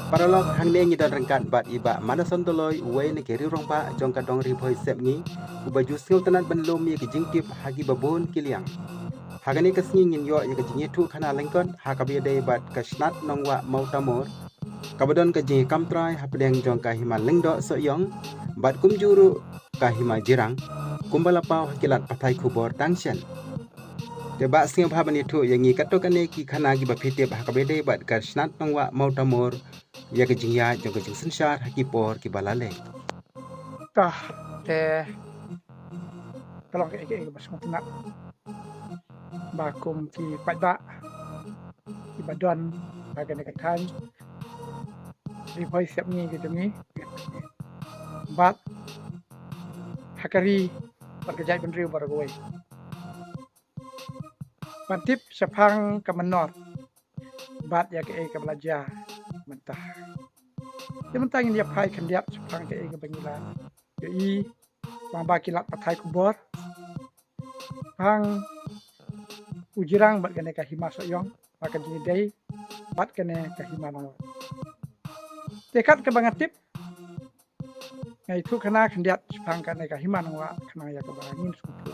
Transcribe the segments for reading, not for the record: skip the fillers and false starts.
Paralog hangne ngi dan rengkat bat iba manason toloi uwe ne keri rongpa jongka dong ribhoi sep ngi ubaju sil tanan benlom ye kejingtip hagi babon kiliang. Hagani kesngi ngin yo ye kejingi tu kana lengkon hakabi dei bat kasnat nongwa mautamor. Kabadon kejingi kamtrai hapdeng jongka hima lengdo soyong bat kumjuru kahima jirang kumbalapau hakilat patai kubor tangshen. Deba sing bhabani tu yang ngi katokane ki khana gi bapite hakabede bat kasnat nongwa mautamor ya kejingya jong kejing sensyar hakipor ki balale. Tah te kalau ke bas mutna bakum ki pada ibadon bagan dekat riboi siap ni gitu ni bat hakari berkerja benriu baragoi pantip sepang ke menor bat ya ke belajar mentah dia mentah yang dia pai kendiap sepang ke bangila jadi bang bakilat patai kubor hang ujirang bat kene kahima soyong makan jini day bat kene kahima nang tekat ke bangatip ngai tu kena kendiat sepang kene kahima nang wa kena ya ke bangin supu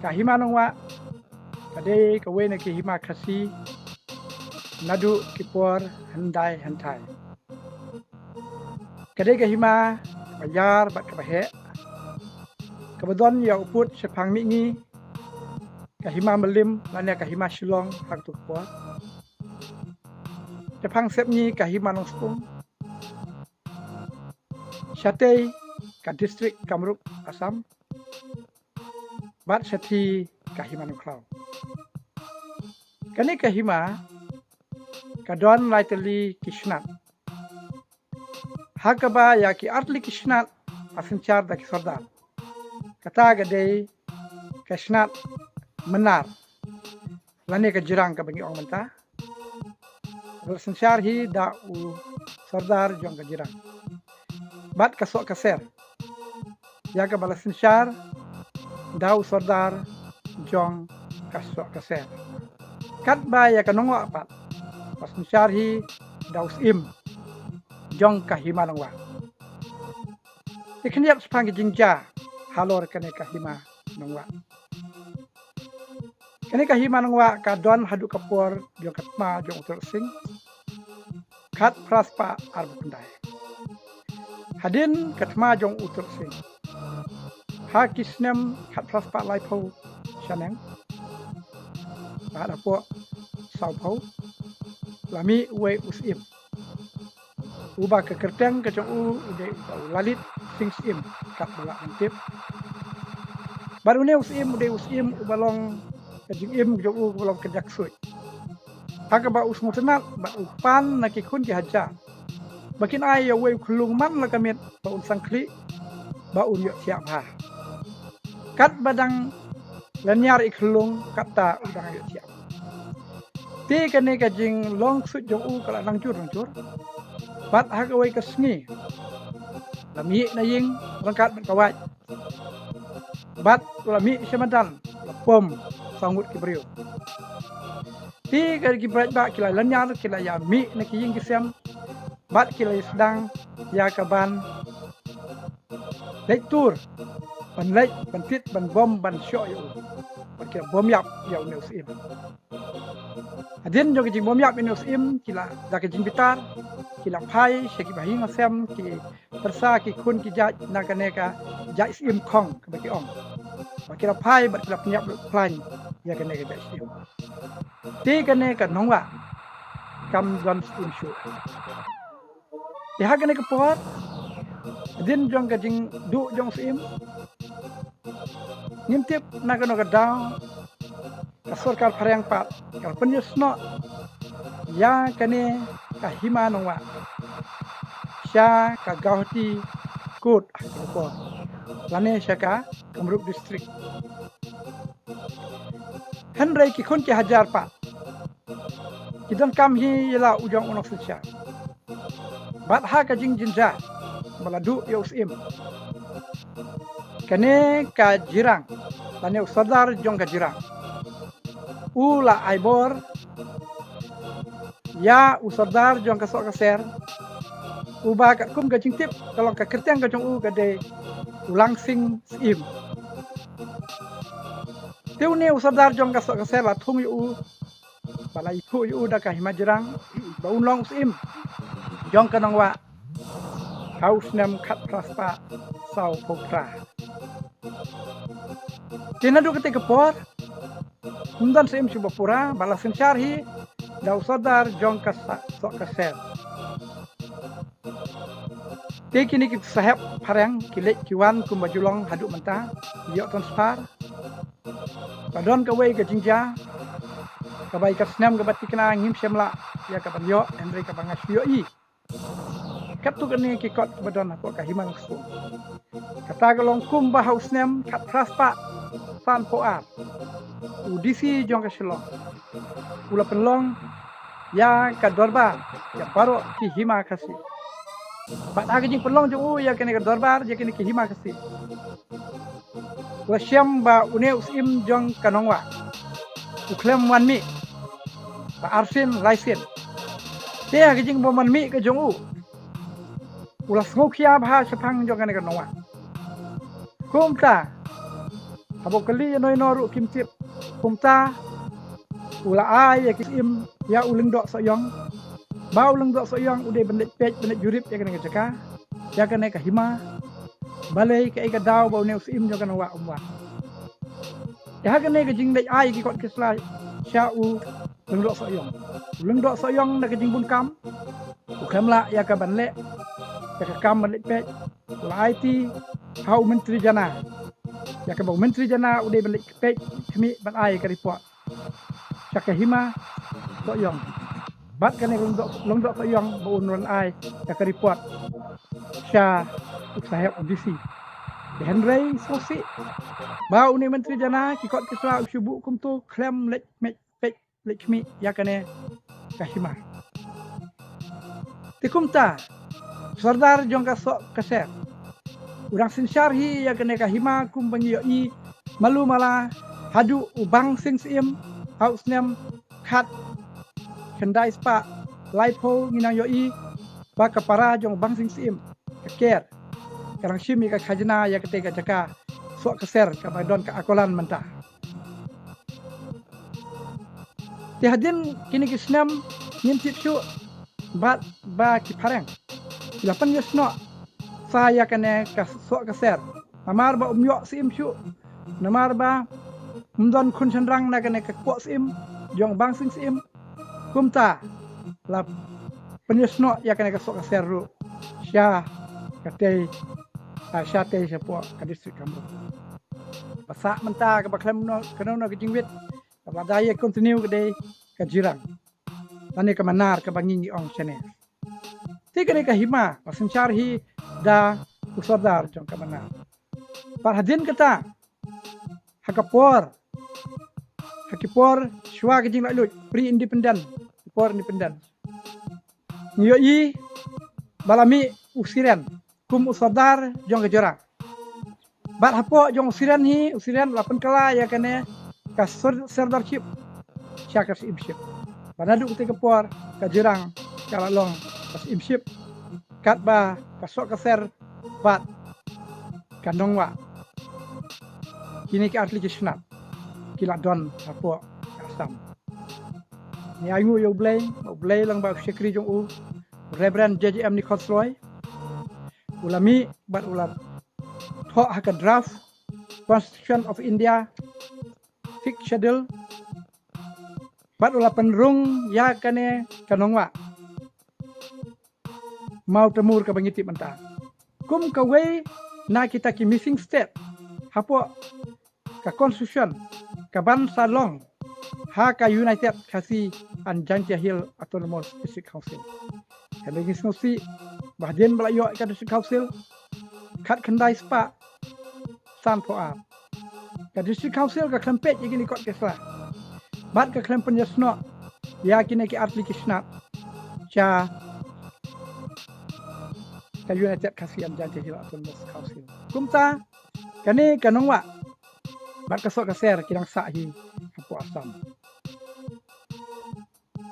kahima nang wa kade kawe ne kahima kasi nadu kipor handai hantai kade kahima bayar bat kebahe kebedon ya uput sepang mingi kahima melim lanya kahima shilong hak tu kuat sepang sepni kahima nong sepung syatei ka distrik Kamruk Assam bat seti kahima nong klau kani kahima kadon laiteli kishnat hakaba ya ki artli kishnat asinchar da kisordar kata gade kishnat menar lani ke jirang ke bangi orang mentah bersensyar hi da u sordar jong ke jirang bat kasok kaser ya ke balas sensyar da u sordar jong kasok kaser kat ba ya ke nongwa pat bersensyar hi da usim jong kahima nongwa ikniap sepang jingja halor kene kahima nongwa kene kahima nongwa kadon hadu kapor jong katma jong utur sing kat praspa arbundai hadin katma jong utur sing ha kisnem kat praspa laipo shaneng badapo saupo lami we usim uba ke kerteng ke jong u ide lalit sing sim kat balak antip baru ne usim ude usim ubalong kajing im jong u ubalong kejak suit hak ba usmu tenat ba upan na ki kun ki haja bakin ai ya we khulung man la kamit ba un sangkli ba un yo siap ha kat badang lanyar ikhlung kata udang yo siap ti kene kajing long suit jong u kala nang jur bat hak we kesni lami na ying rangkat kawaj bat lami semadan lapom sangut kibriu ti kar ki brat ba kila lanyar kila ya mi na ki ying kisem bat kila sedang ya kaban lektur ban lek ban tit ban bom ban syo yo ban kila bom yap ya neus im adin jo ki bom yap neus im kila da ki bitar kila pai sheki bahi ngasem ki tersa ki kun ki jaj nakaneka jaj im khong ke baki ong bakira pai bat kila penyap plan ya kaneka jaj im ti kaneka nongwa kam gon im shu ya kaneka pot din jong ka jing du jong sim ngintip nakanoka daw ka sarkar pharang pat ka penyusno ya kane kahima nongwa sya ka gauti kut ko lane syaka Kamruk distrik henry ki kun ki hajar pa kidon kam hi yala ujong unok sya bat ha ka jing jinja baladu ya usim kane ka jirang lane usadar jong ka jirang ula aibor ya usardar jong kasok kaser uba kat kum ka jingtip kalau ka kertiang ka jong ka de ulang sing sim teu ne usardar jong kasok kaser la thung yu balai khu yu da ka himajrang ba unlong sim jong kanang wa haus nam khat praspa sau pokra tinadu ketika por Undan sim subapura bala senchar hi da usadar jong kasa sok kaser. Te kini kita sahab parang kilek kiwan kumbajulong haduk mentah yok transfer. Padon kawai ke jingja kabai kasnam kabati kena ngim semla ya kaban yok Andre kabangas yoi. Kat tu kene kikot badon aku kahimang su. Kata galong kum bahausnem kat praspa san poar. Udisi jong kaselong. Ula penlong ya kadorbar ya paro ki hima kasi. Bat agi jing penlong jong ya kene kadorbar ya kene ki hima kasi. Ula syam ba une usim jong kanongwa. Uklem wan mi. Ba arsin laisin. Te agi jing bo man mi ke jong u. Ula smokia bha sepang jong kene kanongwa. Kumta. Abo kali noy noru kimtip kumta ula ai ya kisim ya uleng dok soyong ba uleng dok soyong ude bendet pej bendet jurip ya kena jaka ya kena ka hima balai ka ika daw ba ne usim jo kena wa umwa ya kena ka jing dai ai ki kot kisla sha u uleng dok soyong na ka jing bun kam u kamla ya ka banle ya ka kam bendet pej ula ai ti hau menteri jana ya ke bau menteri jana udah balik pej kami ban ai ke report cak hima soyong bat kan long dok soyong bau non ai ya ke report sya usaha audisi de henry sosi bau ni menteri jana ki kot kisla subu kum tu klem lek mek pej lek kami ya kane kahima tikumta sardar jong ka sok kaser urang sinsyar hi ya kene kahima kum bangyoi malu mala hadu ubang sing sim haus nem khat kendai spa laipo nginang yoi ba kapara jong bang sing sim keker karang shimi ka khajna ya keteka jaka sok keser ka badon ka akolan mentah ti hadin kini kisnam ngintip syu bat ba kiparang 8 yesno saya kene kasok kaser namar ba umyok sim syu namar ba umdon kun chendrang na kene kakok sim jong bang sing sim kumta la penyesno ya kene kasok kaser ru sya kate sya te sepo ka distrik Kamru pasak menta ka baklem no keno ke jingwit ka badaya continue ke ka jirang tani ka manar ka bangingi ong chene tikene ka hima pasenchar hi da usardar jong kamana parhadin kata hakapor shwa ke jing lalut pre independent por independent nyoi balami usiran kum usardar jong kejora bat hapo jong usiran lapan kala ya kene ka serdarship syakar imship panadu ketika por ka jirang kala long pas imship kat ba kasok kaser bat kanongwa kini ke atli kisnat kila don apo kasam ni ayu yo blay lang ba sekri jong u reverend JJM Nikolsoy ulami bat ulat tho haka draft Constitution of India fixed schedule bat ulat penrung ya kane kanongwa mau temur ke bangiti mentah kum kawai na kita ki missing state hapo ka constitution ka ban salong ha ka united kasi an Jantia Hill Autonomous District Council habis ngosi bahdien balayo ka district council kat kendai spa san poar ka district council ka klempet igini kot kesla bat ka klempen yasno ya kini ki atli kisnat cha ka united kasi an Jantia Hill Autonomous Council kumta kani kanongwa bat kasok kaser kirang sahi hapo asam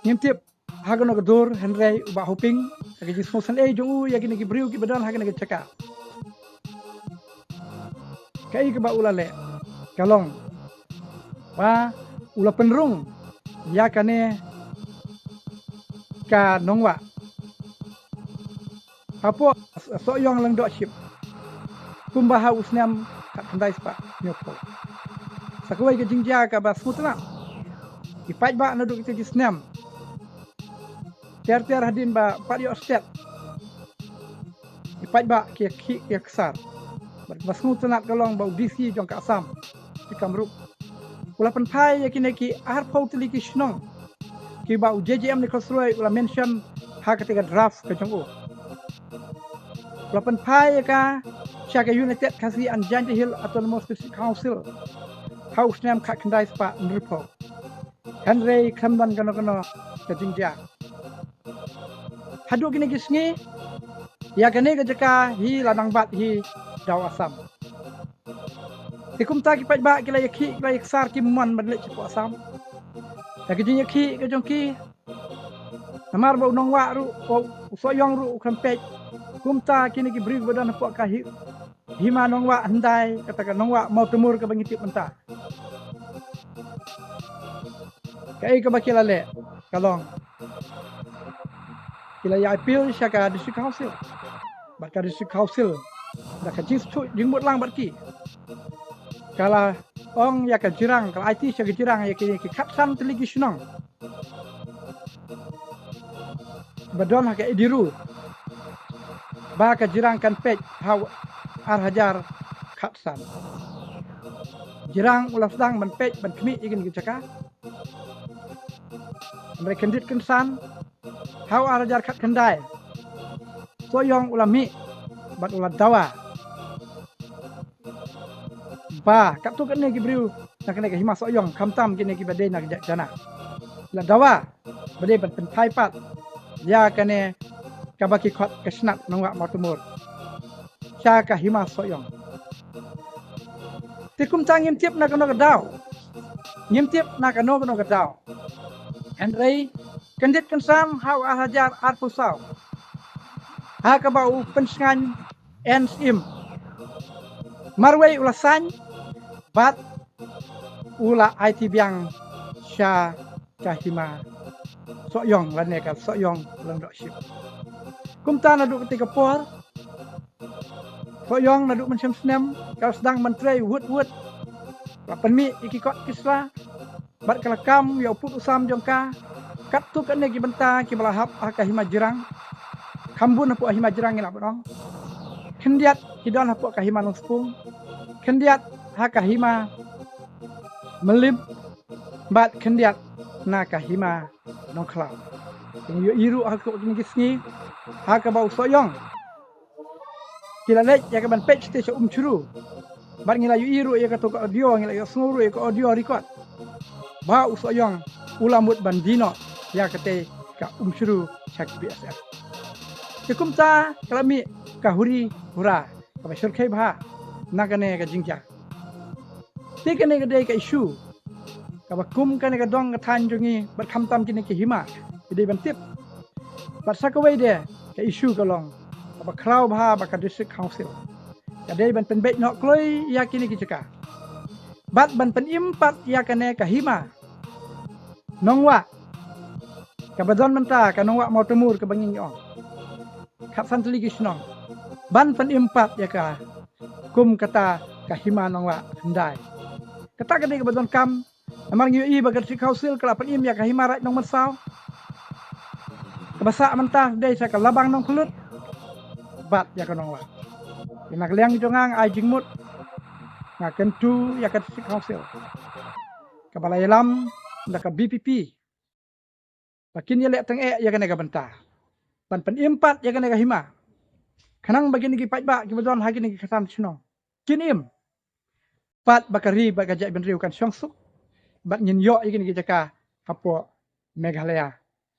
ngintip hagono gadur henrei uba hoping lagi ji smosan jong ya gini gibriu gi badan hagan ga caka kai ke ba ulale kalong ba ula penrung ya kane ka nongwa apo so yong lang do ship kumbaha usnam kat handai spa nyopo sakwai ke jingja ka ba smutna ipai ba na do kita ji snam tiar hadin ba padio stet ipai ba ki kesar ba smutna kalong ba disi jong ka asam di kamruk ula penpai yakini ki ar pautli ki shnong ki ba JJM ni khosroi ula mention ha ketika draft ke jong ula penpai ka Shaka United Kasi Anjan Hill Autonomous District Council House Nam Kak Kendai Spa Nripo Henry Klamban Gano ke Jingja Hadu gini gisngi ya gane ke jaka hi ladang bat hi daw asam Tikum ta ki pajba ki la yakhi ki la yaksar ki man badle cipu asam ya ke yakhi ke jongki namar ba unong wa ru so yong ru krampej kumta kini ki brig badan po ka hi hima nongwa handai katakan nongwa mau temur ke bangitip mentah kai ke bakilale kalong kila ya appeal syaka district council bakal district council dak jis tu jingmut lang barki kala ong ya ka jirang kala IT syaka jirang ya kini ki kapsan teligi sunong badon ha ka idiru ba ka jirang kan pej how ar hajar kapsan jirang ulas dang ban pej ban kmi igin gicaka mereka kendit kensan how ar hajar kat kendai so yong ulami ban ulat dawa ba kap tu kene gibriu nak kene hima so yong kamtam kene gi bade nak jana la dawa bade ban penpai pat ya kene kabaki khot kesnat nongwa motumur Syaka hima soyong. Tikum tang ngimtip na kano gadaw. Ngimtip na kano gadaw. Henry kendit kensam haw ahajar ar pusaw. Ha kabau pensngan ensim. Marway ulasan bat ula IT biang sya kahima soyong laneka soyong langdok ship. Kumta na du ketika por Soyong naduk mencem senam kalau sedang menteri wud lapan mi iki kot kisra bat kelakam ya uput usam jongka kat tu kan gi benta ki balahap aka hima jirang kambun apu hima jirang ila bodong kendiat hidon apu aka hima nungspung kendiat haka hima melim bat kendiat naka hima nongklau yu iru aku ngisngi haka bau soyong Kila lek ya kaban page station churu. Bar ngila yu iru ya kato audio ngila ya snguru ya audio record. Ba usoyong ulamut bandino ya kate ka churu chak BSF. Tikumta kalami kahuri hura ka surkai bha nagane ka jingja. Tikane ka dei ka isu. Ka bakum kane ka dong ka thanjungi bar khamtam kine ki hima. Ide bantip. Bar sakawai de ka isu kalong. Apa crowd bha baka district council kadai ban penbek nok kloi ya kini ki caka bat ban pen impat ya kane ka hima nongwa ka badon menta ka nongwa mau temur ke banging ong kap santli gisnong ban pen impat ya ka kum kata ka hima nongwa hendai kata kadai ka badon kam amar ngi i baka district council kala pen im ya ka hima rat nong masaw kabasa menta dei sa ka labang nong kulut bat ya kanong wa nak liang jongang ai jingmut ngaken tu ya ka district council ka balai lam nda ka BPP bakin ya lek teng ya kana ka benta pan pen impat ya kana ka hima kanang bagin gi pajba ki badon hagin gi katam chinong kinim pat bakari bagajak ben riu kan syongsuk bat nyin yo igin gi jaka apo Meghalaya